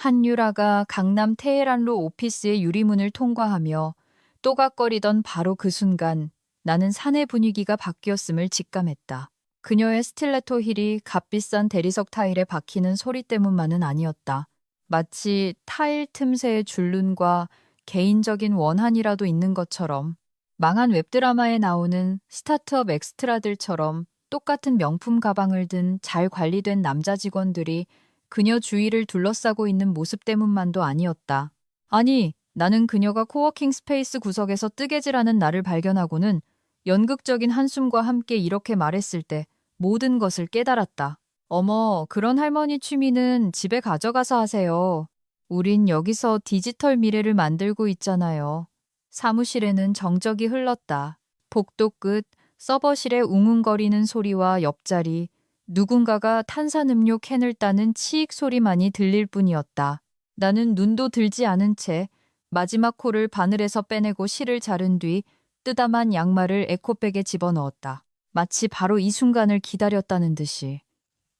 한유라가 강남 테헤란로 오피스의 유리문을 통과하며 또각거리던 바로 그 순간 나는 사내 분위기가 바뀌었음을 직감했다. 그녀의 스틸레토 힐이 값비싼 대리석 타일에 박히는 소리 때문만은 아니었다. 마치 타일 틈새의 줄눈과 개인적인 원한이라도 있는 것처럼, 망한 웹드라마에 나오는 스타트업 엑스트라들처럼 똑같은 명품 가방을 든 잘 관리된 남자 직원들이 그녀 주위를 둘러싸고 있는 모습 때문만도 아니었다. 아니, 나는 그녀가 코워킹 스페이스 구석에서 뜨개질하는 나를 발견하고는 연극적인 한숨과 함께 이렇게 말했을 때 모든 것을 깨달았다. 어머, 그런 할머니 취미는 집에 가져가서 하세요. 우린 여기서 디지털 미래를 만들고 있잖아요. 사무실에는 정적이 흘렀다. 복도 끝, 서버실의 웅웅거리는 소리와 옆자리, 누군가가 탄산음료 캔을 따는 치익 소리만이 들릴 뿐이었다. 나는 눈도 들지 않은 채 마지막 콜을 바늘에서 빼내고 실을 자른 뒤 뜨담한 양말을 에코백에 집어넣었다. 마치 바로 이 순간을 기다렸다는 듯이.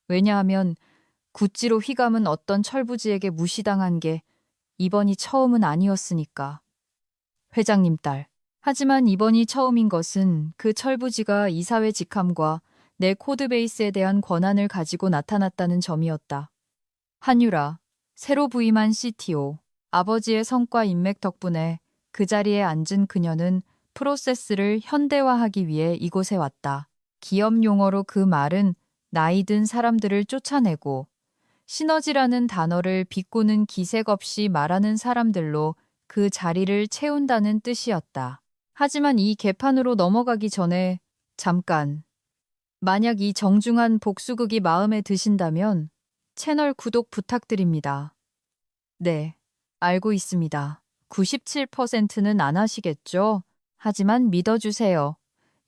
왜냐하면 구찌로 휘감은 어떤 철부지에게 무시당한 게 이번이 처음은 아니었으니까. 회장님 딸. 하지만 이번이 처음인 것은 그 철부지가 이사회 직함과 내 코드베이스에 대한 권한을 가지고 나타났다는 점이었다. 한유라, 새로 부임한 CTO. 아버지의 성과 인맥 덕분에 그 자리에 앉은 그녀는 프로세스를 현대화하기 위해 이곳에 왔다. 기업 용어로 그 말은 나이 든 사람들을 쫓아내고 시너지라는 단어를 비꼬는 기색 없이 말하는 사람들로 그 자리를 채운다는 뜻이었다. 하지만 이 개판으로 넘어가기 전에 잠깐, 만약 이 정중한 복수극이 마음에 드신다면 채널 구독 부탁드립니다. 네, 알고 있습니다. 97%는 안 하시겠죠? 하지만 믿어주세요.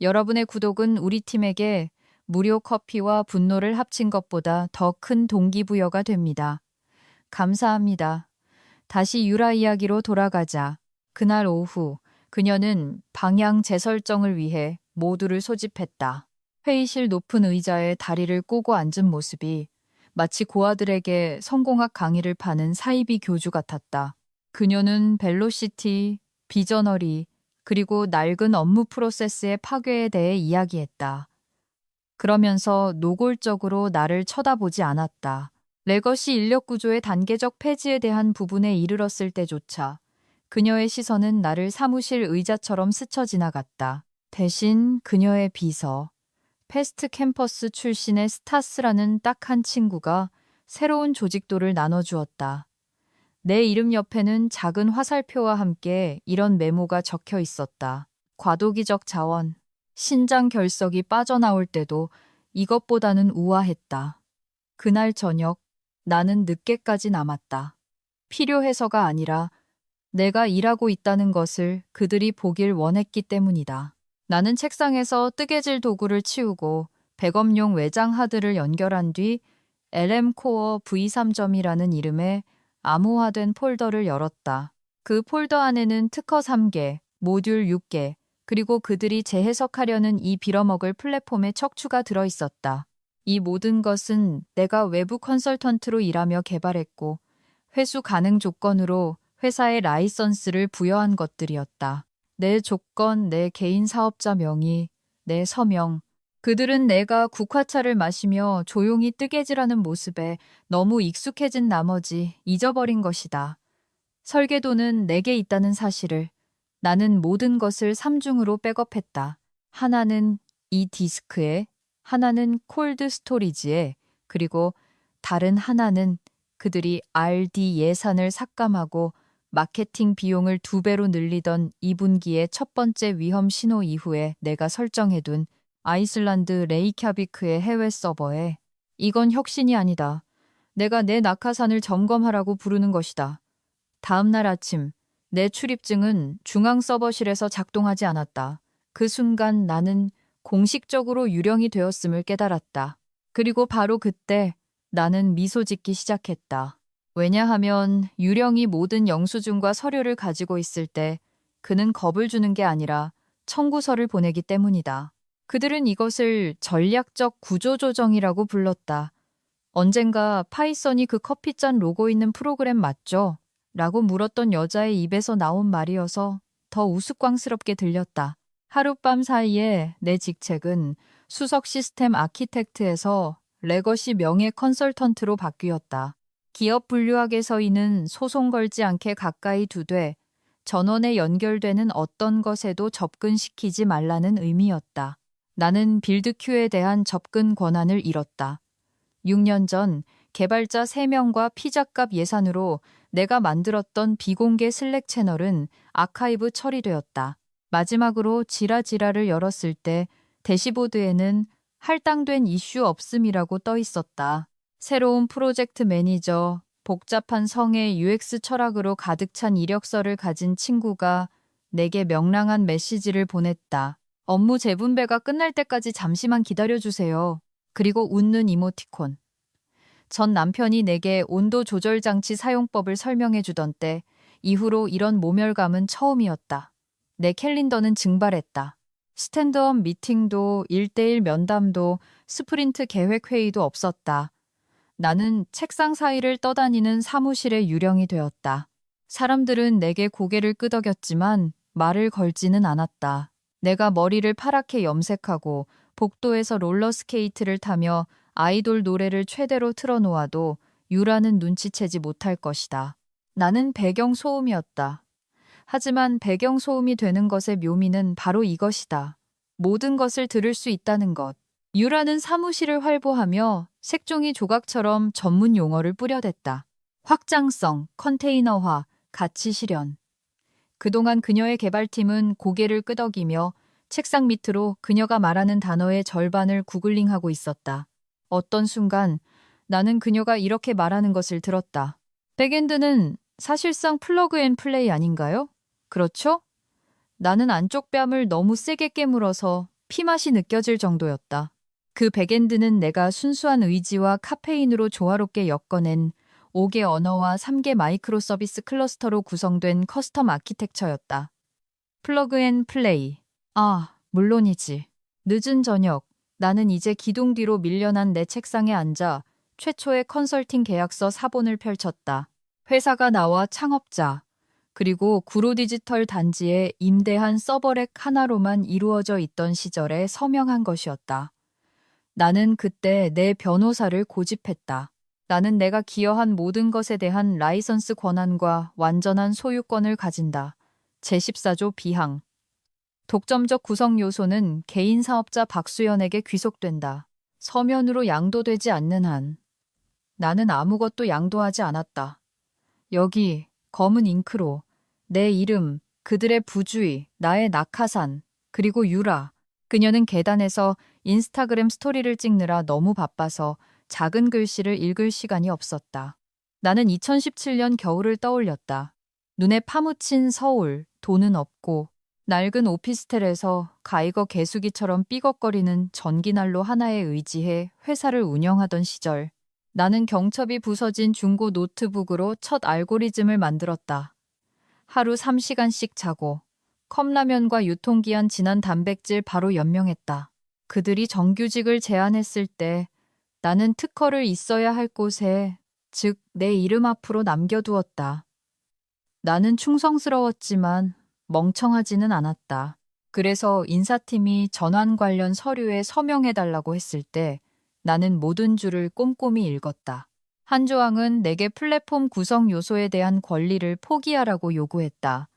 여러분의 구독은 우리 팀에게 무료 커피와 분노를 합친 것보다 더 큰 동기부여가 됩니다. 감사합니다. 다시 유라 이야기로 돌아가자. 그날 오후, 그녀는 방향 재설정을 위해 모두를 소집했다. 회의실 높은 의자에 다리를 꼬고 앉은 모습이 마치 고아들에게 성공학 강의를 파는 사이비 교주 같았다. 그녀는 벨로시티, 비저너리, 그리고 낡은 업무 프로세스의 파괴에 대해 이야기했다. 그러면서 노골적으로 나를 쳐다보지 않았다. 레거시 인력 구조의 단계적 폐지에 대한 부분에 이르렀을 때조차 그녀의 시선은 나를 사무실 의자처럼 스쳐 지나갔다. 대신 그녀의 비서, 패스트 캠퍼스 출신의 스타스라는 딱 한 친구가 새로운 조직도를 나눠주었다. 내 이름 옆에는 작은 화살표와 함께 이런 메모가 적혀 있었다. 과도기적 자원, 신장 결석이 빠져나올 때도 이것보다는 우아했다. 그날 저녁 나는 늦게까지 남았다. 필요해서가 아니라 내가 일하고 있다는 것을 그들이 보길 원했기 때문이다. 나는 책상에서 뜨개질 도구를 치우고 백업용 외장 하드를 연결한 뒤 LM 코어 V3점이라는 이름의 암호화된 폴더를 열었다. 그 폴더 안에는 특허 3개, 모듈 6개, 그리고 그들이 재해석하려는 이 빌어먹을 플랫폼의 척추가 들어있었다. 이 모든 것은 내가 외부 컨설턴트로 일하며 개발했고 회수 가능 조건으로 회사의 라이선스를 부여한 것들이었다. 내 조건, 내 개인 사업자 명의, 내 서명. 그들은 내가 국화차를 마시며 조용히 뜨개질하는 모습에 너무 익숙해진 나머지 잊어버린 것이다. 설계도는 내게 있다는 사실을. 나는 모든 것을 3중으로 백업했다. 하나는 이 디스크에, 하나는 콜드 스토리지에, 그리고 다른 하나는 그들이 R&D 예산을 삭감하고 마케팅 비용을 2배로 늘리던 2분기의 첫 번째 위험 신호 이후에 내가 설정해둔 아이슬란드 레이캬비크의 해외 서버에. 이건 혁신이 아니다. 내가 내 낙하산을 점검하라고 부르는 것이다. 다음 날 아침 내 출입증은 중앙 서버실에서 작동하지 않았다. 그 순간 나는 공식적으로 유령이 되었음을 깨달았다. 그리고 바로 그때 나는 미소 짓기 시작했다. 왜냐하면 유령이 모든 영수증과 서류를 가지고 있을 때 그는 겁을 주는 게 아니라 청구서를 보내기 때문이다. 그들은 이것을 전략적 구조조정이라고 불렀다. 언젠가 파이썬이 그 커피잔 로고 있는 프로그램 맞죠? 라고 물었던 여자의 입에서 나온 말이어서 더 우스꽝스럽게 들렸다. 하룻밤 사이에 내 직책은 수석 시스템 아키텍트에서 레거시 명예 컨설턴트로 바뀌었다. 기업 분류학에서이는 소송 걸지 않게 가까이 두되 전원에 연결되는 어떤 것에도 접근시키지 말라는 의미였다. 나는 빌드큐에 대한 접근 권한을 잃었다. 6년 전 개발자 3명과 피자값 예산으로 내가 만들었던 비공개 슬랙 채널은 아카이브 처리되었다. 마지막으로 지라지라를 열었을 때 대시보드에는 할당된 이슈 없음이라고 떠 있었다. 새로운 프로젝트 매니저, 복잡한 성의 UX 철학으로 가득 찬 이력서를 가진 친구가 내게 명랑한 메시지를 보냈다. 업무 재분배가 끝날 때까지 잠시만 기다려주세요. 그리고 웃는 이모티콘. 전 남편이 내게 온도 조절 장치 사용법을 설명해 주던 때 이후로 이런 모멸감은 처음이었다. 내 캘린더는 증발했다. 스탠드업 미팅도 1대1 면담도 스프린트 계획 회의도 없었다. 나는 책상 사이를 떠다니는 사무실의 유령이 되었다. 사람들은 내게 고개를 끄덕였지만 말을 걸지는 않았다. 내가 머리를 파랗게 염색하고 복도에서 롤러스케이트를 타며 아이돌 노래를 최대로 틀어놓아도 유라는 눈치채지 못할 것이다. 나는 배경소음이었다. 하지만 배경소음이 되는 것의 묘미는 바로 이것이다. 모든 것을 들을 수 있다는 것. 유라는 사무실을 활보하며 색종이 조각처럼 전문 용어를 뿌려댔다. 확장성, 컨테이너화, 가치 실현. 그동안 그녀의 개발팀은 고개를 끄덕이며 책상 밑으로 그녀가 말하는 단어의 절반을 구글링하고 있었다. 어떤 순간 나는 그녀가 이렇게 말하는 것을 들었다. 백엔드는 사실상 플러그 앤 플레이 아닌가요? 그렇죠? 나는 안쪽 뺨을 너무 세게 깨물어서 피맛이 느껴질 정도였다. 그 백엔드는 내가 순수한 의지와 카페인으로 조화롭게 엮어낸 5개 언어와 3개 마이크로 서비스 클러스터로 구성된 커스텀 아키텍처였다. 플러그 앤 플레이. 아, 물론이지. 늦은 저녁, 나는 이제 기둥 뒤로 밀려난 내 책상에 앉아 최초의 컨설팅 계약서 사본을 펼쳤다. 회사가 나와 창업자, 그리고 구로 디지털 단지에 임대한 서버렉 하나로만 이루어져 있던 시절에 서명한 것이었다. 나는 그때 내 변호사를 고집했다. 나는 내가 기여한 모든 것에 대한 라이선스 권한과 완전한 소유권을 가진다. 제14조 비항. 독점적 구성 요소는 개인 사업자 박수연에게 귀속된다. 서면으로 양도되지 않는 한. 나는 아무것도 양도하지 않았다. 여기 검은 잉크로 내 이름, 그들의 부주의, 나의 낙하산, 그리고 유라. 그녀는 계단에서 인스타그램 스토리를 찍느라 너무 바빠서 작은 글씨를 읽을 시간이 없었다. 나는 2017년 겨울을 떠올렸다. 눈에 파묻힌 서울, 돈은 없고 낡은 오피스텔에서 가이거 개수기처럼 삐걱거리는 전기난로 하나에 의지해 회사를 운영하던 시절. 나는 경첩이 부서진 중고 노트북으로 첫 알고리즘을 만들었다. 하루 3시간씩 자고 컵라면과 유통기한 지난 단백질 바로 연명했다. 그들이 정규직을 제안했을 때 나는 특허를 있어야 할 곳에, 즉 내 이름 앞으로 남겨두었다. 나는 충성스러웠지만 멍청하지는 않았다. 그래서 인사팀이 전환 관련 서류에 서명해달라고 했을 때 나는 모든 줄을 꼼꼼히 읽었다. 한 조항은 내게 플랫폼 구성 요소에 대한 권리를 포기하라고 요구했다.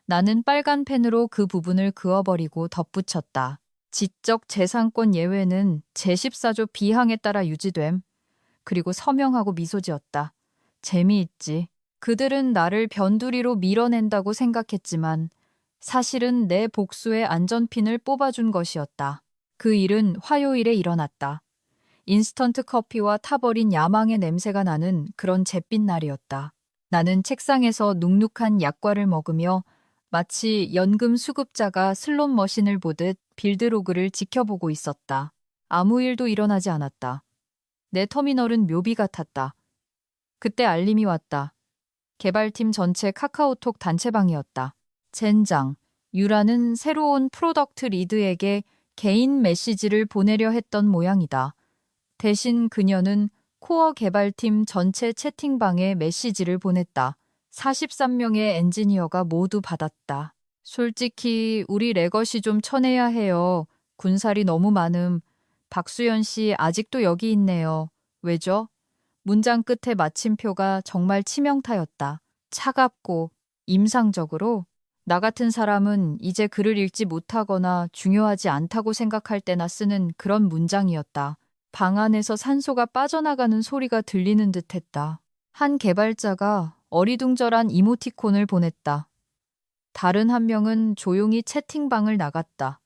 나는 빨간 펜으로 그 부분을 그어버리고 덧붙였다. 지적 재산권 예외는 제14조 비항에 따라 유지됨. 그리고 서명하고 미소 지었다. 재미있지. 그들은 나를 변두리로 밀어낸다고 생각했지만 사실은 내 복수의 안전핀을 뽑아준 것이었다. 그 일은 화요일에 일어났다. 인스턴트 커피와 타버린 야망의 냄새가 나는 그런 잿빛 날이었다. 나는 책상에서 눅눅한 약과를 먹으며 마치 연금 수급자가 슬롯 머신을 보듯 빌드로그를 지켜보고 있었다. 아무 일도 일어나지 않았다. 내 터미널은 묘비 같았다. 그때 알림이 왔다. 개발팀 전체 카카오톡 단체방이었다. 젠장, 유라는 새로운 프로덕트 리드에게 개인 메시지를 보내려 했던 모양이다. 대신 그녀는 코어 개발팀 전체 채팅방에 메시지를 보냈다. 43명의 엔지니어가 모두 받았다. 솔직히 우리 레거시 좀 쳐내야 해요. 군살이 너무 많음. 박수연 씨 아직도 여기 있네요. 왜죠? 문장 끝에 마침표가 정말 치명타였다. 차갑고 임상적으로 나 같은 사람은 이제 글을 읽지 못하거나 중요하지 않다고 생각할 때나 쓰는 그런 문장이었다. 방 안에서 산소가 빠져나가는 소리가 들리는 듯했다. 한 개발자가 어리둥절한 이모티콘을 보냈다. 다른 한 명은 조용히 채팅방을 나갔다.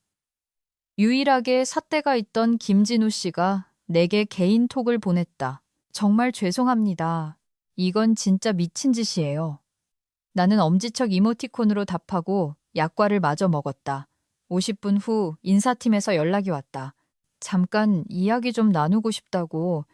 유일하게 삿대가 있던 김진우 씨가 내게 개인톡을 보냈다. 정말 죄송합니다. 이건 진짜 미친 짓이에요. 나는 엄지척 이모티콘으로 답하고 약과를 마저 먹었다. 50분 후 인사팀에서 연락이 왔다. 잠깐 이야기 좀 나누고 싶다고.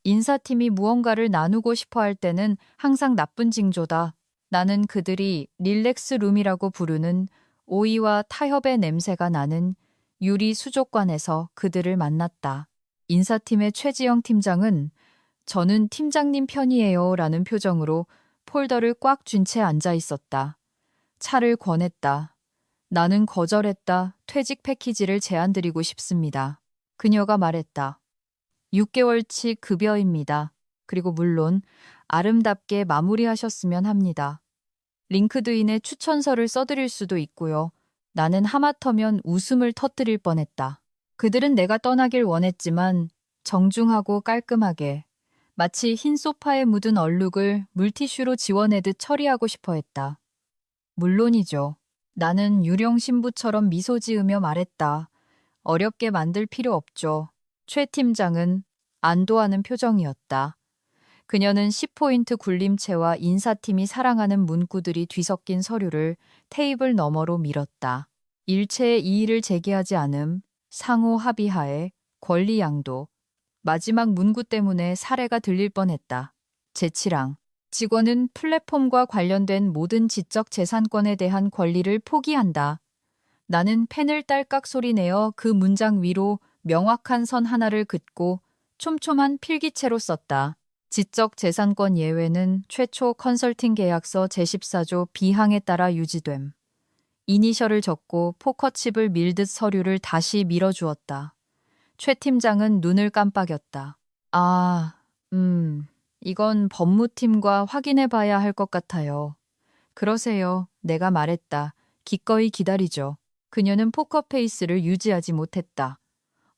인사팀이 무언가를 나누고 싶어 할 때는 항상 나쁜 징조다. 나는 그들이 릴렉스 룸이라고 부르는 오이와 타협의 냄새가 나는 유리 수족관에서 그들을 만났다. 인사팀의 최지영 팀장은 저는 팀장님 편이에요 라는 표정으로 폴더를 꽉 쥔 채 앉아 있었다. 차를 권했다. 나는 거절했다. 퇴직 패키지를 제안드리고 싶습니다. 그녀가 말했다. 6개월치 급여입니다. 그리고 물론 아름답게 마무리하셨으면 합니다. 링크드인에 추천서를 써드릴 수도 있고요. 나는 하마터면 웃음을 터뜨릴 뻔했다. 그들은 내가 떠나길 원했지만 정중하고 깔끔하게 마치 흰 소파에 묻은 얼룩을 물티슈로 지워내듯 처리하고 싶어 했다. 물론이죠. 나는 유령 신부처럼 미소 지으며 말했다. 어렵게 만들 필요 없죠. 최 팀장은 안도하는 표정이었다. 그녀는 10포인트 굴림체와 인사팀이 사랑하는 문구들이 뒤섞인 서류를 테이블 너머로 밀었다. 일체의 이의를 제기하지 않음, 상호 합의하에 권리 양도. 마지막 문구 때문에 사례가 들릴 뻔했다. 제7항. 직원은 플랫폼과 관련된 모든 지적 재산권에 대한 권리를 포기한다. 나는 펜을 딸깍 소리내어 그 문장 위로 명확한 선 하나를 긋고 촘촘한 필기체로 썼다. 지적 재산권 예외는 최초 컨설팅 계약서 제14조 B항에 따라 유지됨. 이니셜을 적고 포커칩을 밀듯 서류를 다시 밀어주었다. 최 팀장은 눈을 깜빡였다. 이건 법무팀과 확인해 봐야 할 것 같아요. 그러세요. 내가 말했다. 기꺼이 기다리죠. 그녀는 포커페이스를 유지하지 못했다.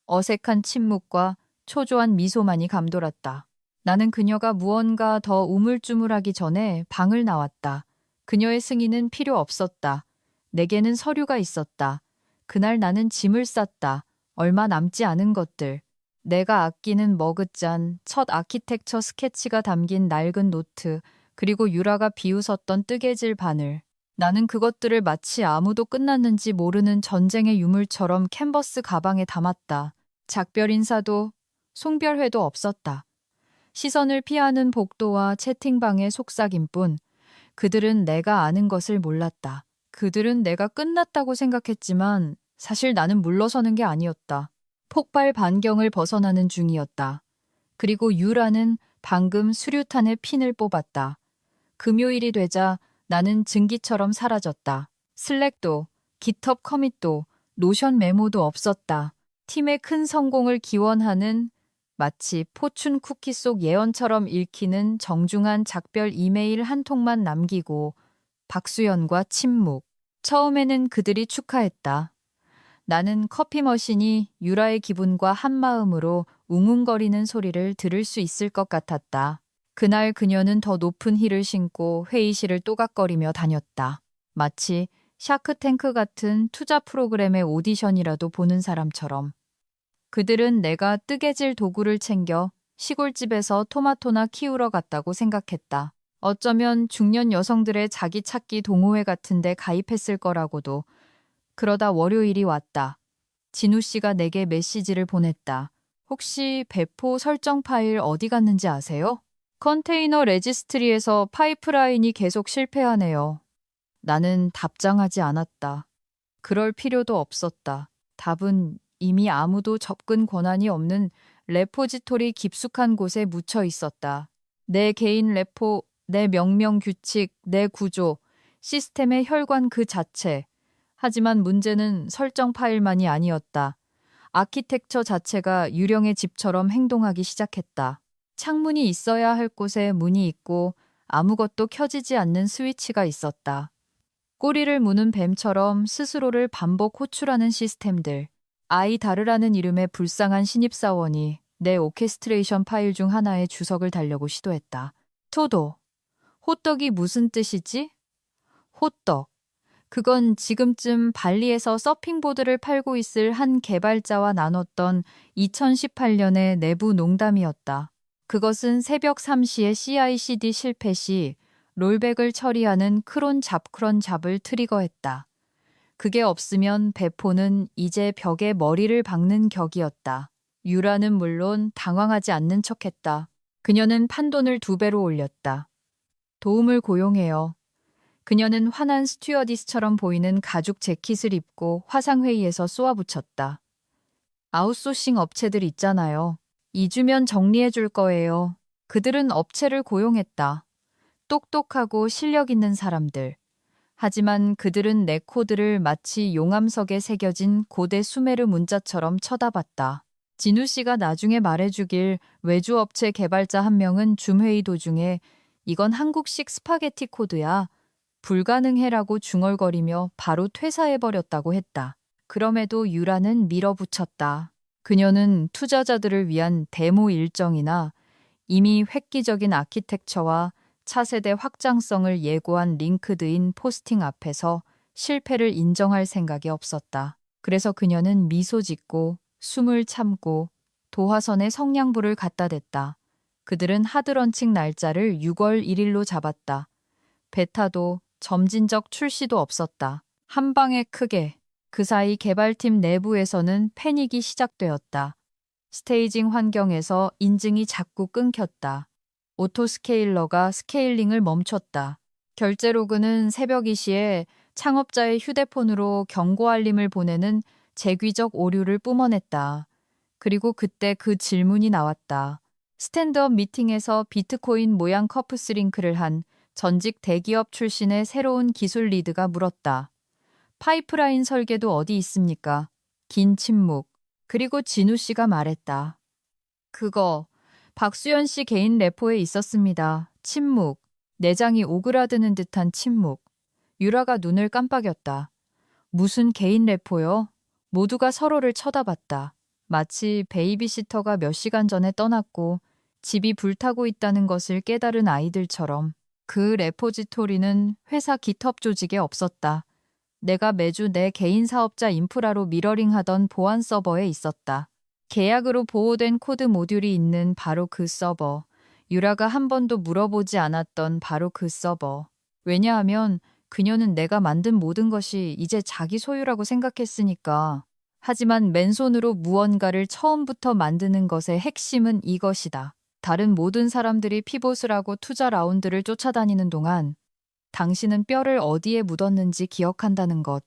어색한 침묵과 초조한 미소만이 감돌았다. 나는 그녀가 무언가 더 우물쭈물하기 전에 방을 나왔다. 그녀의 승인은 필요 없었다. 내게는 서류가 있었다. 그날 나는 짐을 쌌다. 얼마 남지 않은 것들. 내가 아끼는 머그잔, 첫 아키텍처 스케치가 담긴 낡은 노트, 그리고 유라가 비웃었던 뜨개질 바늘. 나는 그것들을 마치 아무도 끝났는지 모르는 전쟁의 유물처럼 캔버스 가방에 담았다. 작별 인사도 송별회도 없었다. 시선을 피하는 복도와 채팅방의 속삭임뿐. 그들은 내가 아는 것을 몰랐다. 그들은 내가 끝났다고 생각했지만 사실 나는 물러서는 게 아니었다. 폭발 반경을 벗어나는 중이었다. 그리고 유라는 방금 수류탄의 핀을 뽑았다. 금요일이 되자 나는 증기처럼 사라졌다. 슬랙도, 깃헙 커밋도, 노션 메모도 없었다. 팀의 큰 성공을 기원하는 마치 포춘 쿠키 속 예언처럼 읽히는 정중한 작별 이메일 한 통만 남기고 박수연과 침묵. 처음에는 그들이 축하했다. 나는 커피 머신이 유라의 기분과 한마음으로 웅웅거리는 소리를 들을 수 있을 것 같았다. 그날 그녀는 더 높은 힐을 신고 회의실을 또각거리며 다녔다. 마치 샤크탱크 같은 투자 프로그램의 오디션이라도 보는 사람처럼. 그들은 내가 뜨개질 도구를 챙겨 시골집에서 토마토나 키우러 갔다고 생각했다. 어쩌면 중년 여성들의 자기 찾기 동호회 같은 데 가입했을 거라고도. 그러다 월요일이 왔다. 진우 씨가 내게 메시지를 보냈다. 혹시 배포 설정 파일 어디 갔는지 아세요? 컨테이너 레지스트리에서 파이프라인이 계속 실패하네요. 나는 답장하지 않았다. 그럴 필요도 없었다. 답은 이미 아무도 접근 권한이 없는 레포지토리 깊숙한 곳에 묻혀 있었다. 내 개인 레포, 내 명령 규칙, 내 구조, 시스템의 혈관 그 자체. 하지만 문제는 설정 파일만이 아니었다. 아키텍처 자체가 유령의 집처럼 행동하기 시작했다. 창문이 있어야 할 곳에 문이 있고 아무것도 켜지지 않는 스위치가 있었다. 꼬리를 무는 뱀처럼 스스로를 반복 호출하는 시스템들. 아이다르라는 이름의 불쌍한 신입사원이 내 오케스트레이션 파일 중 하나에 주석을 달려고 시도했다. 토도. 호떡이 무슨 뜻이지? 호떡. 그건 지금쯤 발리에서 서핑보드를 팔고 있을 한 개발자와 나눴던 2018년의 내부 농담이었다. 그것은 새벽 3시에 CICD 실패 시 롤백을 처리하는 크론 잡크런 잡을 트리거했다. 그게 없으면 배포는 이제 벽에 머리를 박는 격이었다. 유라는 물론 당황하지 않는 척했다. 그녀는 판돈을 2배로 올렸다. 도움을 고용해요. 그녀는 환한 스튜어디스처럼 보이는 가죽 재킷을 입고 화상회의에서 쏘아붙였다. 아웃소싱 업체들 있잖아요. 2주면 정리해 줄 거예요. 그들은 업체를 고용했다. 똑똑하고 실력 있는 사람들. 하지만 그들은 내 코드를 마치 용암석에 새겨진 고대 수메르 문자처럼 쳐다봤다. 진우 씨가 나중에 말해주길 외주업체 개발자 한 명은 줌회의 도중에 이건 한국식 스파게티 코드야. 불가능해라고 중얼거리며 바로 퇴사해버렸다고 했다. 그럼에도 유라는 밀어붙였다. 그녀는 투자자들을 위한 데모 일정이나 이미 획기적인 아키텍처와 차세대 확장성을 예고한 링크드인 포스팅 앞에서 실패를 인정할 생각이 없었다. 그래서 그녀는 미소 짓고 숨을 참고 도화선에 성냥불을 갖다 댔다. 그들은 하드런칭 날짜를 6월 1일로 잡았다. 베타도 점진적 출시도 없었다. 한 방에 크게. 그 사이 개발팀 내부에서는 패닉이 시작되었다. 스테이징 환경에서 인증이 자꾸 끊겼다. 오토스케일러가 스케일링을 멈췄다. 결제 로그는 새벽 2시에 창업자의 휴대폰으로 경고 알림을 보내는 재귀적 오류를 뿜어냈다. 그리고 그때 그 질문이 나왔다. 스탠드업 미팅에서 비트코인 모양 커프스링크를 한 전직 대기업 출신의 새로운 기술 리드가 물었다. 파이프라인 설계도 어디 있습니까? 긴 침묵. 그리고 진우 씨가 말했다. 그거 박수연 씨 개인 레포에 있었습니다. 침묵. 내장이 오그라드는 듯한 침묵. 유라가 눈을 깜빡였다. 무슨 개인 레포요? 모두가 서로를 쳐다봤다. 마치 베이비시터가 몇 시간 전에 떠났고 집이 불타고 있다는 것을 깨달은 아이들처럼. 그 레포지토리는 회사 깃헙 조직에 없었다. 내가 매주 내 개인 사업자 인프라로 미러링하던 보안 서버에 있었다. 계약으로 보호된 코드 모듈이 있는 바로 그 서버. 유라가 한 번도 물어보지 않았던 바로 그 서버. 왜냐하면 그녀는 내가 만든 모든 것이 이제 자기 소유라고 생각했으니까. 하지만 맨손으로 무언가를 처음부터 만드는 것의 핵심은 이것이다. 다른 모든 사람들이 피봇을 하고 투자 라운드를 쫓아다니는 동안 당신은 뼈를 어디에 묻었는지 기억한다는 것.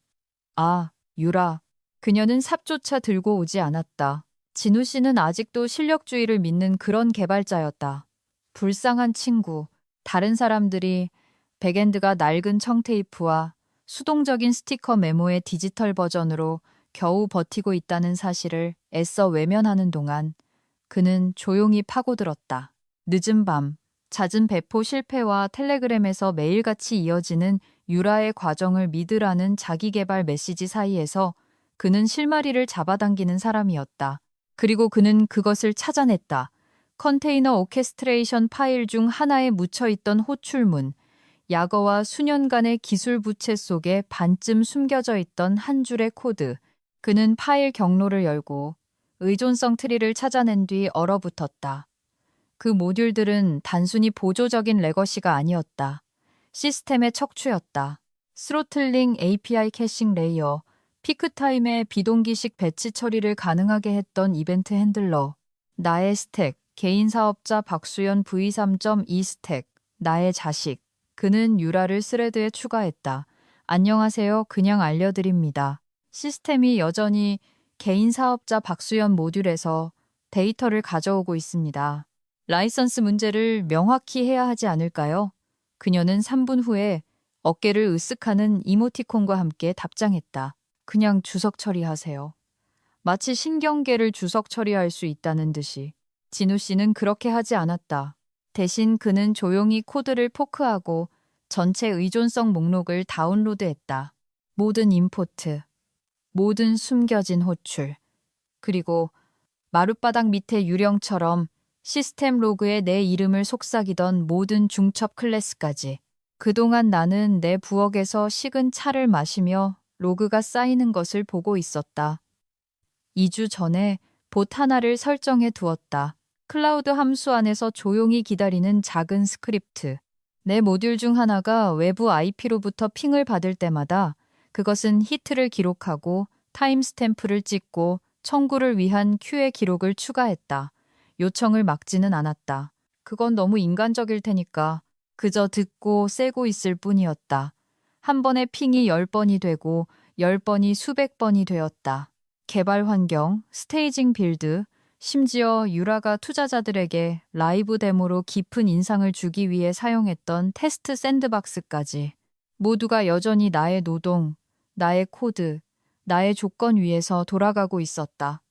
아, 유라. 그녀는 삽조차 들고 오지 않았다. 진우 씨는 아직도 실력주의를 믿는 그런 개발자였다. 불쌍한 친구. 다른 사람들이 백엔드가 낡은 청테이프와 수동적인 스티커 메모의 디지털 버전으로 겨우 버티고 있다는 사실을 애써 외면하는 동안 그는 조용히 파고들었다. 늦은 밤, 잦은 배포 실패와 텔레그램에서 매일같이 이어지는 유라의 과정을 믿으라는 자기개발 메시지 사이에서 그는 실마리를 잡아당기는 사람이었다. 그리고 그는 그것을 찾아냈다. 컨테이너 오케스트레이션 파일 중 하나에 묻혀있던 호출문, 약어와 수년간의 기술 부채 속에 반쯤 숨겨져 있던 한 줄의 코드. 그는 파일 경로를 열고 의존성 트리를 찾아낸 뒤 얼어붙었다. 그 모듈들은 단순히 보조적인 레거시가 아니었다. 시스템의 척추였다. 스로틀링 API 캐싱 레이어, 피크타임의 비동기식 배치 처리를 가능하게 했던 이벤트 핸들러, 나의 스택, 개인 사업자 박수연 V3.2 스택, 나의 자식. 그는 유라를 스레드에 추가했다. 안녕하세요. 그냥 알려드립니다. 시스템이 여전히 개인 사업자 박수연 모듈에서 데이터를 가져오고 있습니다. 라이선스 문제를 명확히 해야 하지 않을까요? 그녀는 3분 후에 어깨를 으쓱하는 이모티콘과 함께 답장했다. 그냥 주석 처리하세요. 마치 신경계를 주석 처리할 수 있다는 듯이. 진우 씨는 그렇게 하지 않았다. 대신 그는 조용히 코드를 포크하고 전체 의존성 목록을 다운로드했다. 모든 임포트, 모든 숨겨진 호출, 그리고 마룻바닥 밑에 유령처럼 시스템 로그에 내 이름을 속삭이던 모든 중첩 클래스까지. 그동안 나는 내 부엌에서 식은 차를 마시며 로그가 쌓이는 것을 보고 있었다. 2주 전에 봇 하나를 설정해 두었다. 클라우드 함수 안에서 조용히 기다리는 작은 스크립트. 내 모듈 중 하나가 외부 IP로부터 핑을 받을 때마다 그것은 히트를 기록하고 타임스탬프를 찍고 청구를 위한 큐의 기록을 추가했다. 요청을 막지는 않았다. 그건 너무 인간적일 테니까 그저 듣고 쐬고 있을 뿐이었다. 한 번에 핑이 10번이 되고 10번이 수백 번이 되었다. 개발 환경, 스테이징 빌드, 심지어 유라가 투자자들에게 라이브 데모로 깊은 인상을 주기 위해 사용했던 테스트 샌드박스까지. 모두가 여전히 나의 노동, 나의 코드, 나의 조건 위에서 돌아가고 있었다.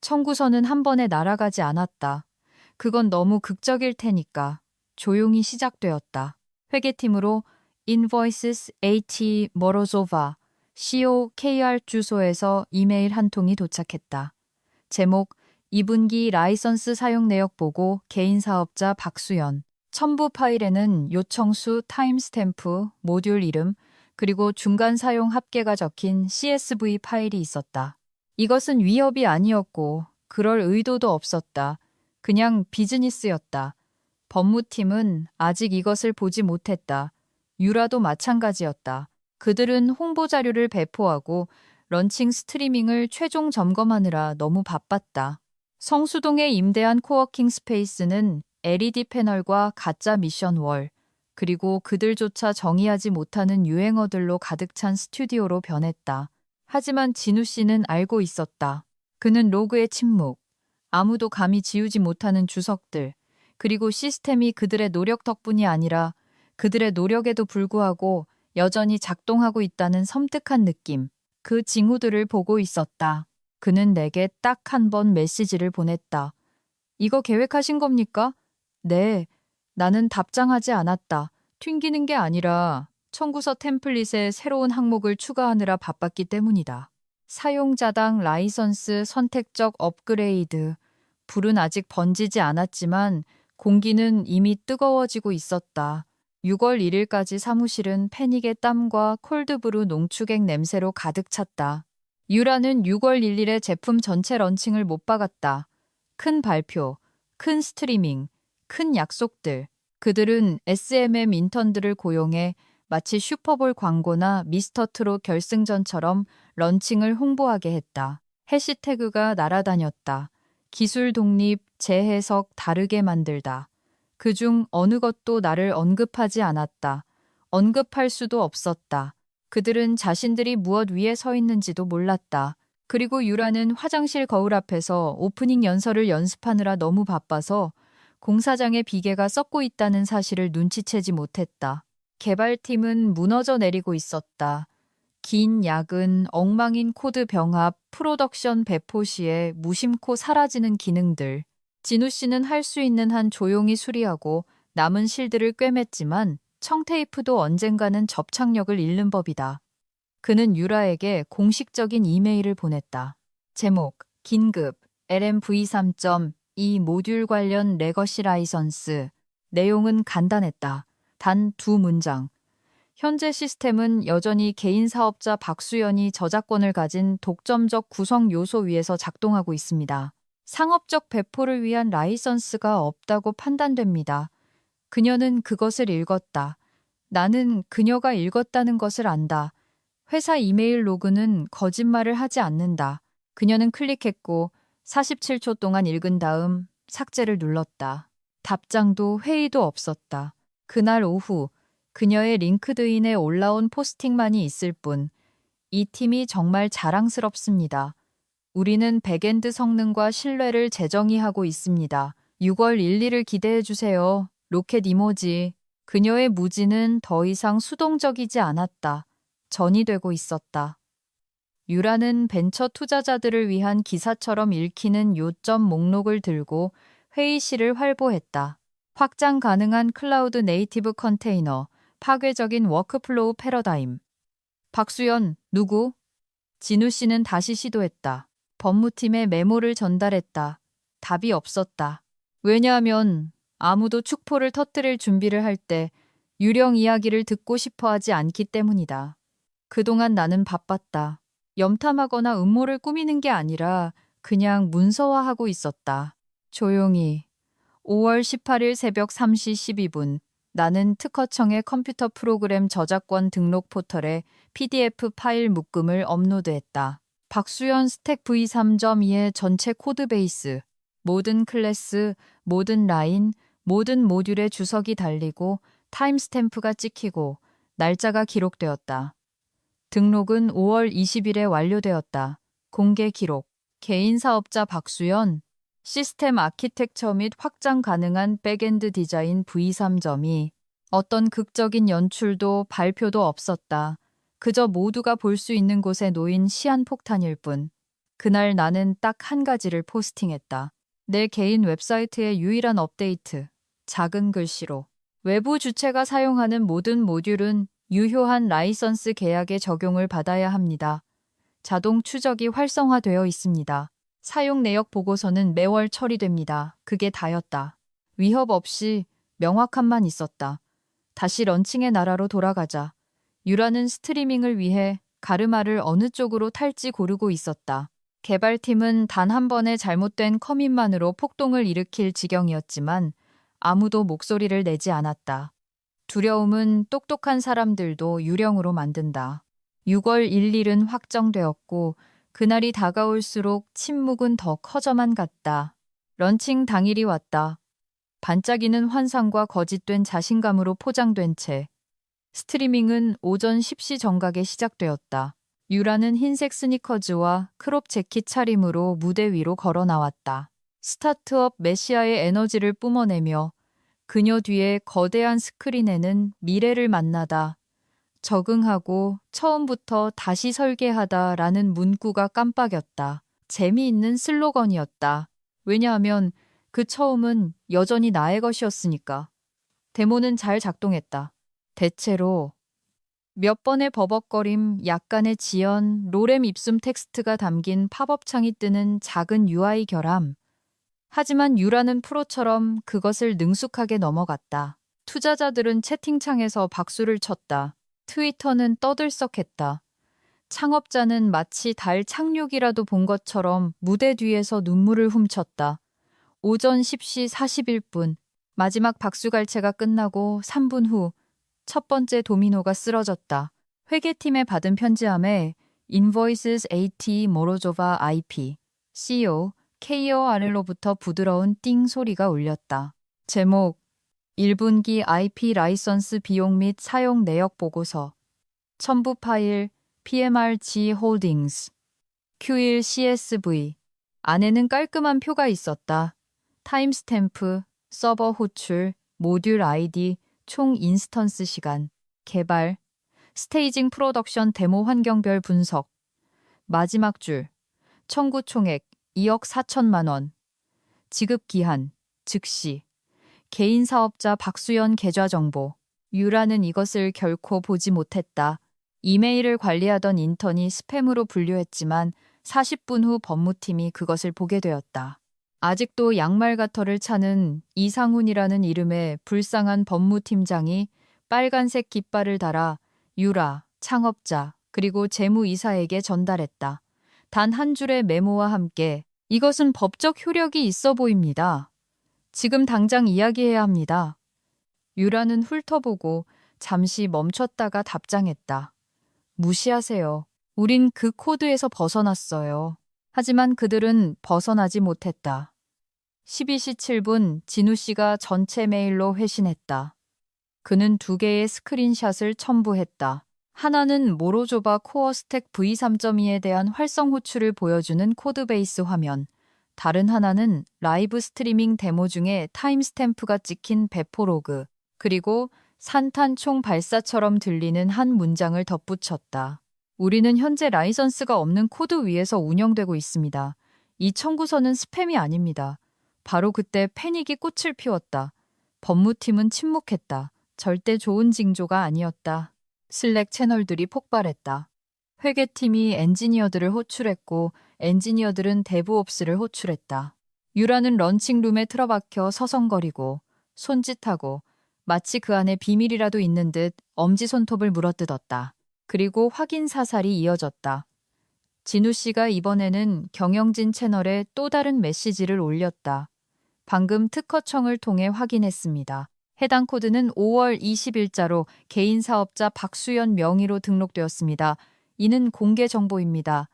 청구서는 한 번에 날아가지 않았다. 그건 너무 극적일 테니까. 조용히 시작되었다. 회계팀으로 Invoices AT Morozova COKR 주소에서 이메일 한 통이 도착했다. 제목 2분기 라이선스 사용 내역 보고 개인 사업자 박수연. 첨부 파일에는 요청수, 타임스탬프, 모듈 이름, 그리고 중간 사용 합계가 적힌 CSV 파일이 있었다. 이것은 위협이 아니었고 그럴 의도도 없었다. 그냥 비즈니스였다. 법무팀은 아직 이것을 보지 못했다. 유라도 마찬가지였다. 그들은 홍보 자료를 배포하고 런칭 스트리밍을 최종 점검하느라 너무 바빴다. 성수동에 임대한 코워킹 스페이스는 LED 패널과 가짜 미션 월, 그리고 그들조차 정의하지 못하는 유행어들로 가득 찬 스튜디오로 변했다. 하지만 진우 씨는 알고 있었다. 그는 로그의 침묵, 아무도 감히 지우지 못하는 주석들, 그리고 시스템이 그들의 노력 덕분이 아니라 그들의 노력에도 불구하고 여전히 작동하고 있다는 섬뜩한 느낌, 그 징후들을 보고 있었다. 그는 내게 딱 한 번 메시지를 보냈다. 이거 계획하신 겁니까? 네. 나는 답장하지 않았다. 튕기는 게 아니라 청구서 템플릿에 새로운 항목을 추가하느라 바빴기 때문이다. 사용자당 라이선스 선택적 업그레이드. 불은 아직 번지지 않았지만 공기는 이미 뜨거워지고 있었다. 6월 1일까지 사무실은 패닉의 땀과 콜드브루 농축액 냄새로 가득 찼다. 유라는 6월 1일에 제품 전체 런칭을 못 박았다. 큰 발표, 큰 스트리밍, 큰 약속들. 그들은 SMM 인턴들을 고용해 마치 슈퍼볼 광고나 미스터트롯 결승전처럼 런칭을 홍보하게 했다. 해시태그가 날아다녔다. 기술 독립, 재해석 다르게 만들다. 그중 어느 것도 나를 언급하지 않았다. 언급할 수도 없었다. 그들은 자신들이 무엇 위에 서 있는지도 몰랐다. 그리고 유라는 화장실 거울 앞에서 오프닝 연설을 연습하느라 너무 바빠서 공사장의 비계가 썩고 있다는 사실을 눈치채지 못했다. 개발팀은 무너져 내리고 있었다. 긴 야근, 엉망인 코드 병합, 프로덕션 배포 시에 무심코 사라지는 기능들. 진우 씨는 할 수 있는 한 조용히 수리하고 남은 실드를 꿰맸지만 청테이프도 언젠가는 접착력을 잃는 법이다. 그는 유라에게 공식적인 이메일을 보냈다. 제목, 긴급, LMV3.2 모듈 관련 레거시 라이선스. 내용은 간단했다. 단 2문장. 현재 시스템은 여전히 개인 사업자 박수연이 저작권을 가진 독점적 구성 요소 위에서 작동하고 있습니다. 상업적 배포를 위한 라이선스가 없다고 판단됩니다. 그녀는 그것을 읽었다. 나는 그녀가 읽었다는 것을 안다. 회사 이메일 로그는 거짓말을 하지 않는다. 그녀는 클릭했고 47초 동안 읽은 다음 삭제를 눌렀다. 답장도 회의도 없었다. 그날 오후 그녀의 링크드인에 올라온 포스팅만이 있을 뿐 이 팀이 정말 자랑스럽습니다. 우리는 백엔드 성능과 신뢰를 재정의하고 있습니다. 6월 1일을 기대해 주세요. 로켓 이모지. 그녀의 무지는 더 이상 수동적이지 않았다. 전이되고 있었다. 유라는 벤처 투자자들을 위한 기사처럼 읽히는 요점 목록을 들고 회의실을 활보했다. 확장 가능한 클라우드 네이티브 컨테이너, 파괴적인 워크플로우 패러다임. 박수연, 누구? 진우 씨는 다시 시도했다. 법무팀에 메모를 전달했다. 답이 없었다. 왜냐하면 아무도 축포를 터뜨릴 준비를 할 때 유령 이야기를 듣고 싶어 하지 않기 때문이다. 그동안 나는 바빴다. 염탐하거나 음모를 꾸미는 게 아니라 그냥 문서화하고 있었다. 조용히. 5월 18일 새벽 3시 12분. 나는 특허청의 컴퓨터 프로그램 저작권 등록 포털에 PDF 파일 묶음을 업로드했다. 박수연 스택 V3.2의 전체 코드베이스, 모든 클래스, 모든 라인, 모든 모듈의 주석이 달리고 타임스탬프가 찍히고 날짜가 기록되었다. 등록은 5월 20일에 완료되었다. 공개 기록. 개인 사업자 박수연, 시스템 아키텍처 및 확장 가능한 백엔드 디자인 V3.2. 어떤 극적인 연출도 발표도 없었다. 그저 모두가 볼 수 있는 곳에 놓인 시한폭탄일 뿐. 그날 나는 딱 한 가지를 포스팅했다. 내 개인 웹사이트의 유일한 업데이트. 작은 글씨로. 외부 주체가 사용하는 모든 모듈은 유효한 라이선스 계약의 적용을 받아야 합니다. 자동 추적이 활성화되어 있습니다. 사용 내역 보고서는 매월 처리됩니다. 그게 다였다. 위협 없이 명확함만 있었다. 다시 런칭의 나라로 돌아가자. 유라는 스트리밍을 위해 가르마를 어느 쪽으로 탈지 고르고 있었다. 개발팀은 단 한 번의 잘못된 커밋만으로 폭동을 일으킬 지경이었지만 아무도 목소리를 내지 않았다. 두려움은 똑똑한 사람들도 유령으로 만든다. 6월 1일은 확정되었고 그날이 다가올수록 침묵은 더 커져만 갔다. 런칭 당일이 왔다. 반짝이는 환상과 거짓된 자신감으로 포장된 채 스트리밍은 오전 10시 정각에 시작되었다. 유라는 흰색 스니커즈와 크롭 재킷 차림으로 무대 위로 걸어 나왔다. 스타트업 메시아의 에너지를 뿜어내며 그녀 뒤에 거대한 스크린에는 미래를 만나다, 적응하고 처음부터 다시 설계하다라는 문구가 깜빡였다. 재미있는 슬로건이었다. 왜냐하면 그 처음은 여전히 나의 것이었으니까. 데모는 잘 작동했다. 대체로 몇 번의 버벅거림, 약간의 지연, 로렘 입숨 텍스트가 담긴 팝업 창이 뜨는 작은 UI 결함. 하지만 유라는 프로처럼 그것을 능숙하게 넘어갔다. 투자자들은 채팅창에서 박수를 쳤다. 트위터는 떠들썩했다. 창업자는 마치 달 착륙이라도 본 것처럼 무대 뒤에서 눈물을 훔쳤다. 오전 10시 41분, 마지막 박수갈채가 끝나고 3분 후 첫 번째 도미노가 쓰러졌다. 회계팀에 받은 편지함에 Invoices AT 모로조바 IP, CEO, KOR로부터 부드러운 띵 소리가 울렸다. 제목, 1분기 IP 라이선스 비용 및 사용 내역 보고서, 첨부 파일, PMRG 홀딩스, Q1 CSV. 안에는 깔끔한 표가 있었다. 타임스탬프, 서버 호출, 모듈 아이디, 총 인스턴스 시간, 개발, 스테이징 프로덕션 데모 환경별 분석. 마지막 줄, 청구 총액 2억 4천만 원. 지급 기한, 즉시. 개인 사업자 박수연 계좌 정보. 유라는 이것을 결코 보지 못했다. 이메일을 관리하던 인턴이 스팸으로 분류했지만 40분 후 법무팀이 그것을 보게 되었다. 아직도 양말가터를 차는 이상훈이라는 이름의 불쌍한 법무팀장이 빨간색 깃발을 달아 유라, 창업자, 그리고 재무이사에게 전달했다. 단 한 줄의 메모와 함께 이것은 법적 효력이 있어 보입니다. 지금 당장 이야기해야 합니다. 유라는 훑어보고 잠시 멈췄다가 답장했다. 무시하세요. 우린 그 코드에서 벗어났어요. 하지만 그들은 벗어나지 못했다. 12시 7분 진우 씨가 전체 메일로 회신했다. 그는 2개의 스크린샷을 첨부했다. 하나는 모로조바 코어 스택 V3.2에 대한 활성 호출을 보여주는 코드베이스 화면, 다른 하나는 라이브 스트리밍 데모 중에 타임스탬프가 찍힌 배포 로그, 그리고 산탄총 발사처럼 들리는 한 문장을 덧붙였다. 우리는 현재 라이선스가 없는 코드 위에서 운영되고 있습니다. 이 청구서는 스팸이 아닙니다. 바로 그때 패닉이 꽃을 피웠다. 법무팀은 침묵했다. 절대 좋은 징조가 아니었다. 슬랙 채널들이 폭발했다. 회계팀이 엔지니어들을 호출했고 엔지니어들은 데브옵스를 호출했다. 유라는 런칭룸에 틀어박혀 서성거리고 손짓하고 마치 그 안에 비밀이라도 있는 듯 엄지손톱을 물어뜯었다. 그리고 확인 사살이 이어졌다. 진우 씨가 이번에는 경영진 채널에 또 다른 메시지를 올렸다. 방금 특허청을 통해 확인했습니다. 해당 코드는 5월 20일자로 개인 사업자 박수연 명의로 등록되었습니다. 이는 공개 정보입니다.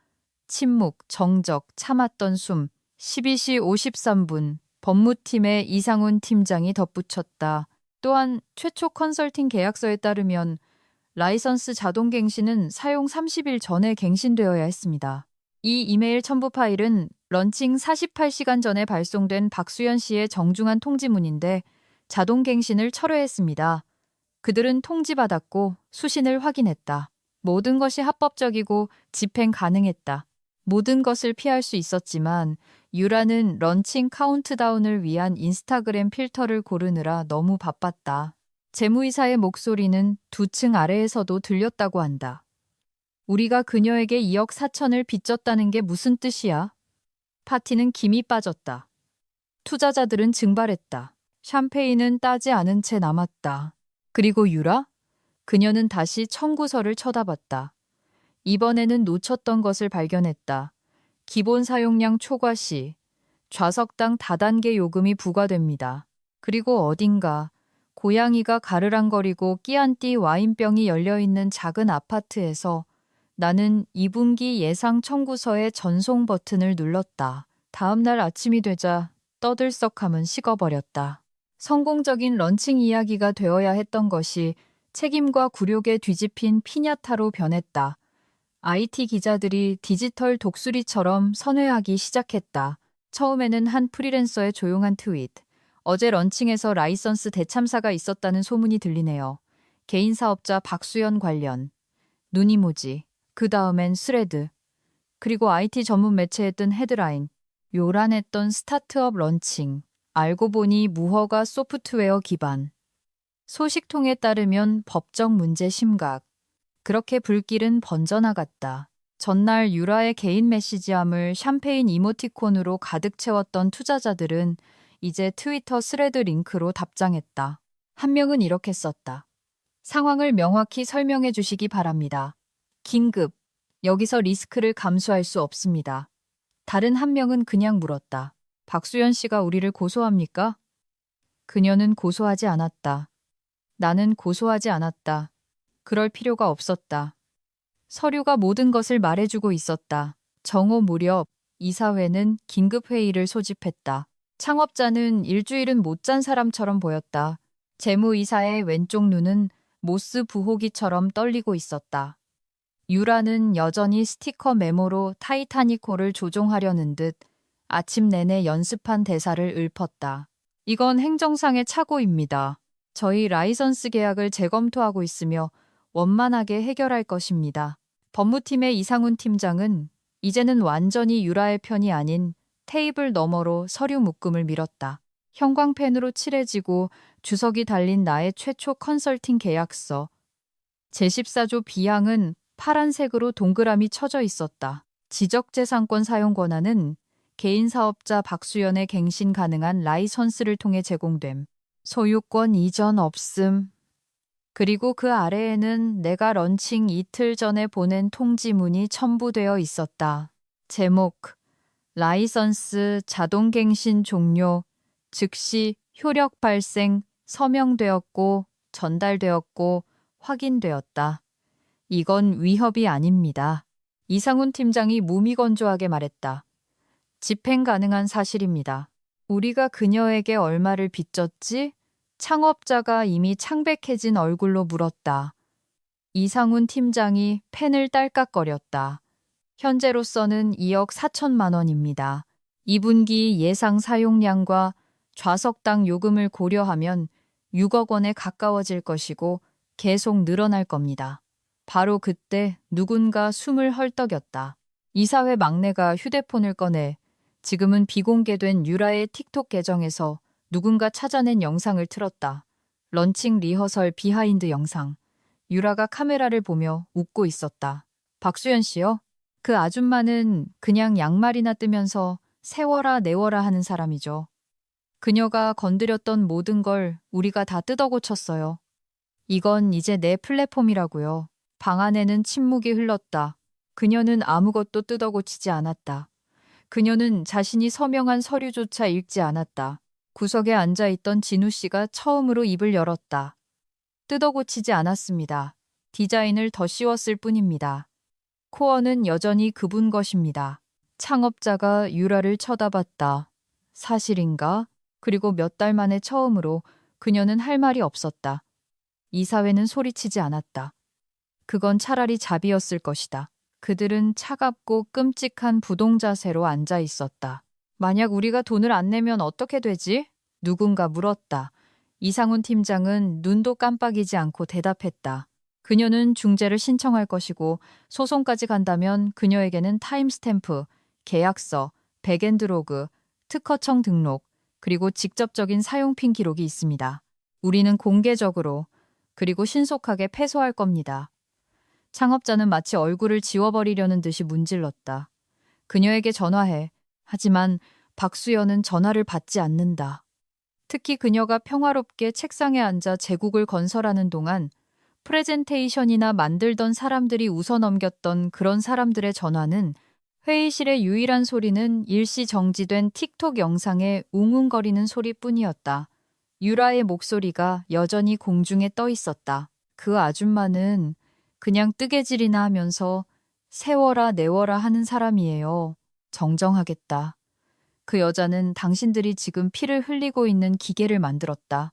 침묵, 정적, 참았던 숨. 12시 53분 법무팀의 이상훈 팀장이 덧붙였다. 또한 최초 컨설팅 계약서에 따르면 라이선스 자동 갱신은 사용 30일 전에 갱신되어야 했습니다. 이 이메일 첨부 파일은 런칭 48시간 전에 발송된 박수연 씨의 정중한 통지문인데 자동 갱신을 철회했습니다. 그들은 통지받았고 수신을 확인했다. 모든 것이 합법적이고 집행 가능했다. 모든 것을 피할 수 있었지만 유라는 런칭 카운트다운을 위한 인스타그램 필터를 고르느라 너무 바빴다. 재무이사의 목소리는 2층 아래에서도 들렸다고 한다. 우리가 그녀에게 2억 4천을 빚졌다는 게 무슨 뜻이야? 파티는 김이 빠졌다. 투자자들은 증발했다. 샴페인은 따지 않은 채 남았다. 그리고 유라? 그녀는 다시 청구서를 쳐다봤다. 이번에는 놓쳤던 것을 발견했다. 기본 사용량 초과 시 좌석당 다단계 요금이 부과됩니다. 그리고 어딘가 고양이가 가르랑거리고 끼안띠 와인병이 열려있는 작은 아파트에서 나는 2분기 예상 청구서의 전송 버튼을 눌렀다. 다음 날 아침이 되자 떠들썩함은 식어버렸다. 성공적인 런칭 이야기가 되어야 했던 것이 책임과 굴욕에 뒤집힌 피냐타로 변했다. IT 기자들이 디지털 독수리처럼 선회하기 시작했다. 처음에는 한 프리랜서의 조용한 트윗. 어제 런칭에서 라이선스 대참사가 있었다는 소문이 들리네요. 개인 사업자 박수연 관련. 눈이모지. 그 다음엔 스레드. 그리고 IT 전문 매체에 뜬 헤드라인. 요란했던 스타트업 런칭. 알고 보니 무허가 소프트웨어 기반. 소식통에 따르면 법적 문제 심각. 그렇게 불길은 번져나갔다. 전날 유라의 개인 메시지함을 샴페인 이모티콘으로 가득 채웠던 투자자들은 이제 트위터 스레드 링크로 답장했다. 한 명은 이렇게 썼다. 상황을 명확히 설명해 주시기 바랍니다. 긴급. 여기서 리스크를 감수할 수 없습니다. 다른 한 명은 그냥 물었다. 박수연 씨가 우리를 고소합니까? 그녀는 고소하지 않았다. 나는 고소하지 않았다. 그럴 필요가 없었다. 서류가 모든 것을 말해주고 있었다. 정오 무렵 이사회는 긴급회의를 소집했다. 창업자는 일주일은 못 잔 사람처럼 보였다. 재무이사의 왼쪽 눈은 모스 부호기처럼 떨리고 있었다. 유라는 여전히 스티커 메모로 타이타니코를 조종하려는 듯 아침 내내 연습한 대사를 읊었다. 이건 행정상의 착오입니다. 저희 라이선스 계약을 재검토하고 있으며 원만하게 해결할 것입니다. 법무팀의 이상훈 팀장은 이제는 완전히 유라의 편이 아닌 테이블 너머로 서류 묶음을 밀었다. 형광펜으로 칠해지고 주석이 달린 나의 최초 컨설팅 계약서. 제14조 B항은 파란색으로 동그라미 쳐져 있었다. 지적재산권 사용 권한은 개인 사업자 박수연의 갱신 가능한 라이선스를 통해 제공됨. 소유권 이전 없음. 그리고 그 아래에는 내가 런칭 이틀 전에 보낸 통지문이 첨부되어 있었다. 제목, 라이선스 자동갱신 종료, 즉시 효력 발생, 서명되었고, 전달되었고, 확인되었다. 이건 위협이 아닙니다. 이상훈 팀장이 무미건조하게 말했다. 집행 가능한 사실입니다. 우리가 그녀에게 얼마를 빚졌지? 창업자가 이미 창백해진 얼굴로 물었다. 이상훈 팀장이 펜을 딸깍거렸다. 현재로서는 2억 4천만 원입니다. 2분기 예상 사용량과 좌석당 요금을 고려하면 6억 원에 가까워질 것이고 계속 늘어날 겁니다. 바로 그때 누군가 숨을 헐떡였다. 이사회 막내가 휴대폰을 꺼내 지금은 비공개된 유라의 틱톡 계정에서 누군가 찾아낸 영상을 틀었다. 런칭 리허설 비하인드 영상. 유라가 카메라를 보며 웃고 있었다. 박수연 씨요? 그 아줌마는 그냥 양말이나 뜨면서 세워라 내워라 하는 사람이죠. 그녀가 건드렸던 모든 걸 우리가 다 뜯어고쳤어요. 이건 이제 내 플랫폼이라고요. 방 안에는 침묵이 흘렀다. 그녀는 아무것도 뜯어고치지 않았다. 그녀는 자신이 서명한 서류조차 읽지 않았다. 구석에 앉아있던 진우 씨가 처음으로 입을 열었다. 뜯어고치지 않았습니다. 디자인을 더 씌웠을 뿐입니다. 코어는 여전히 그분 것입니다. 창업자가 유라를 쳐다봤다. 사실인가? 그리고 몇 달 만에 처음으로 그녀는 할 말이 없었다. 이사회는 소리치지 않았다. 그건 차라리 자비였을 것이다. 그들은 차갑고 끔찍한 부동자세로 앉아 있었다. 만약 우리가 돈을 안 내면 어떻게 되지? 누군가 물었다. 이상훈 팀장은 눈도 깜빡이지 않고 대답했다. 그녀는 중재를 신청할 것이고 소송까지 간다면 그녀에게는 타임스탬프, 계약서, 백엔드로그, 특허청 등록, 그리고 직접적인 사용핀 기록이 있습니다. 우리는 공개적으로 그리고 신속하게 패소할 겁니다. 창업자는 마치 얼굴을 지워버리려는 듯이 문질렀다. 그녀에게 전화해. 하지만 박수연은 전화를 받지 않는다. 특히 그녀가 평화롭게 책상에 앉아 제국을 건설하는 동안 프레젠테이션이나 만들던 사람들이 웃어넘겼던 그런 사람들의 전화는 회의실의 유일한 소리는 일시 정지된 틱톡 영상의 웅웅거리는 소리뿐이었다. 유라의 목소리가 여전히 공중에 떠 있었다. 그 아줌마는 그냥 뜨개질이나 하면서 세워라 내워라 하는 사람이에요. 정정하겠다. 그 여자는 당신들이 지금 피를 흘리고 있는 기계를 만들었다.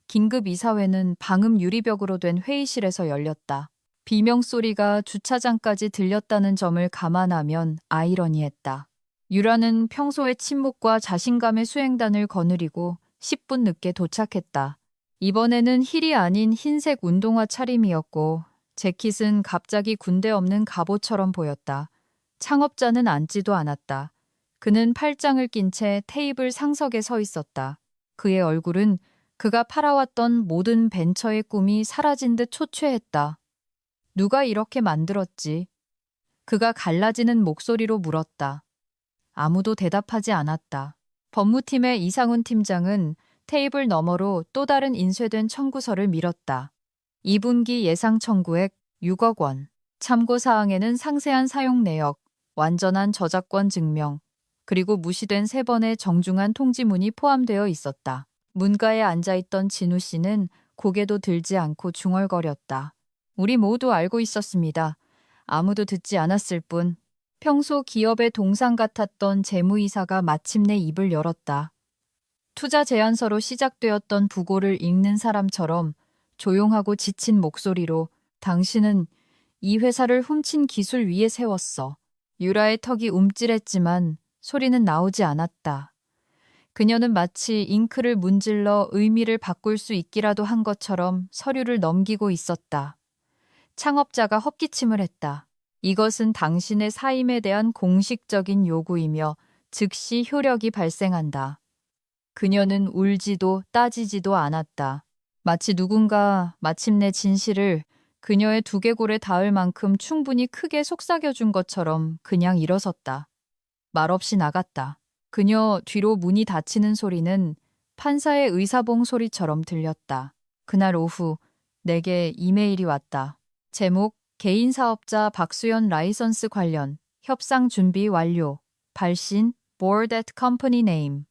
긴급 이사회는 방음 유리벽으로 된 회의실에서 열렸다. 비명소리가 주차장까지 들렸다는 점을 감안하면 아이러니했다. 유라는 평소의 침묵과 자신감의 수행단을 거느리고 10분 늦게 도착했다. 이번에는 힐이 아닌 흰색 운동화 차림이었고 재킷은 갑자기 군대 없는 갑옷처럼 보였다. 창업자는 앉지도 않았다. 그는 팔짱을 낀 채 테이블 상석에 서 있었다. 그의 얼굴은 그가 팔아왔던 모든 벤처의 꿈이 사라진 듯 초췌했다. 누가 이렇게 만들었지? 그가 갈라지는 목소리로 물었다. 아무도 대답하지 않았다. 법무팀의 이상훈 팀장은 테이블 너머로 또 다른 인쇄된 청구서를 밀었다. 2분기 예상 청구액 6억 원. 참고사항에는 상세한 사용 내역, 완전한 저작권 증명, 그리고 무시된 3번의 정중한 통지문이 포함되어 있었다. 문가에 앉아있던 진우 씨는 고개도 들지 않고 중얼거렸다. 우리 모두 알고 있었습니다. 아무도 듣지 않았을 뿐. 평소 기업의 동상 같았던 재무이사가 마침내 입을 열었다. 투자 제안서로 시작되었던 부고를 읽는 사람처럼 조용하고 지친 목소리로 당신은 이 회사를 훔친 기술 위에 세웠어. 유라의 턱이 움찔했지만 소리는 나오지 않았다. 그녀는 마치 잉크를 문질러 의미를 바꿀 수 있기라도 한 것처럼 서류를 넘기고 있었다. 창업자가 헛기침을 했다. 이것은 당신의 사임에 대한 공식적인 요구이며 즉시 효력이 발생한다. 그녀는 울지도 따지지도 않았다. 마치 누군가 마침내 진실을 그녀의 두개골에 닿을 만큼 충분히 크게 속삭여준 것처럼 그냥 일어섰다. 말없이 나갔다. 그녀 뒤로 문이 닫히는 소리는 판사의 의사봉 소리처럼 들렸다. 그날 오후 내게 이메일이 왔다. 제목 개인사업자 박수연 라이선스 관련 협상 준비 완료. 발신 Board at Company Name.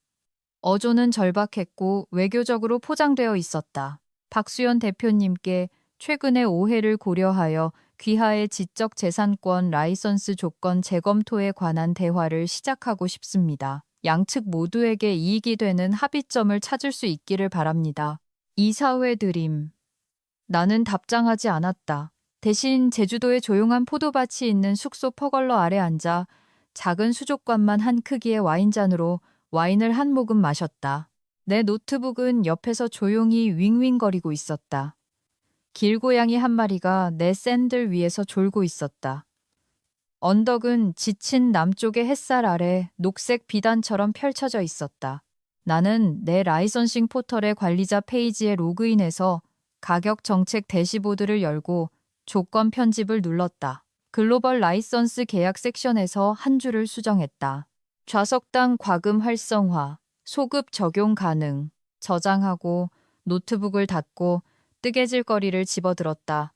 어조는 절박했고 외교적으로 포장되어 있었다. 박수연 대표님께 최근의 오해를 고려하여 귀하의 지적재산권 라이선스 조건 재검토에 관한 대화를 시작하고 싶습니다. 양측 모두에게 이익이 되는 합의점을 찾을 수 있기를 바랍니다. 이사회 드림. 나는 답장하지 않았다. 대신 제주도의 조용한 포도밭이 있는 숙소 퍼걸러 아래 앉아 작은 수족관만 한 크기의 와인잔으로 와인을 한 모금 마셨다. 내 노트북은 옆에서 조용히 윙윙거리고 있었다. 길고양이 한 마리가 내 샌들 위에서 졸고 있었다. 언덕은 지친 남쪽의 햇살 아래 녹색 비단처럼 펼쳐져 있었다. 나는 내 라이선싱 포털의 관리자 페이지에 로그인해서 가격 정책 대시보드를 열고 조건 편집을 눌렀다. 글로벌 라이선스 계약 섹션에서 한 줄을 수정했다. 좌석당 과금 활성화, 소급 적용 가능. 저장하고 노트북을 닫고 뜨개질거리를 집어들었다.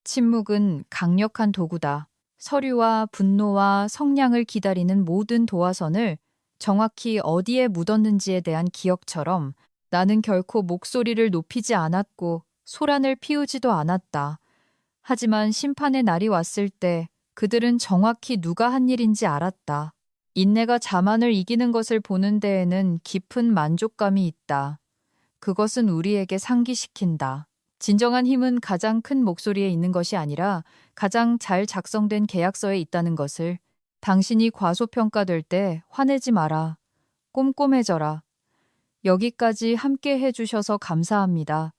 침묵은 강력한 도구다. 서류와 분노와 성량을 기다리는 모든 도화선을 정확히 어디에 묻었는지에 대한 기억처럼 나는 결코 목소리를 높이지 않았고 소란을 피우지도 않았다. 하지만 심판의 날이 왔을 때 그들은 정확히 누가 한 일인지 알았다. 인내가 자만을 이기는 것을 보는 데에는 깊은 만족감이 있다. 그것은 우리에게 상기시킨다. 진정한 힘은 가장 큰 목소리에 있는 것이 아니라 가장 잘 작성된 계약서에 있다는 것을. 당신이 과소평가될 때 화내지 마라. 꼼꼼해져라. 여기까지 함께 해주셔서 감사합니다.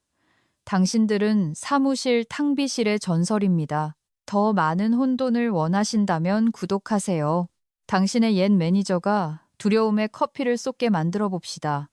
당신들은 사무실 탕비실의 전설입니다. 더 많은 혼돈을 원하신다면 구독하세요. 당신의 옛 매니저가 두려움에 커피를 쏟게 만들어 봅시다.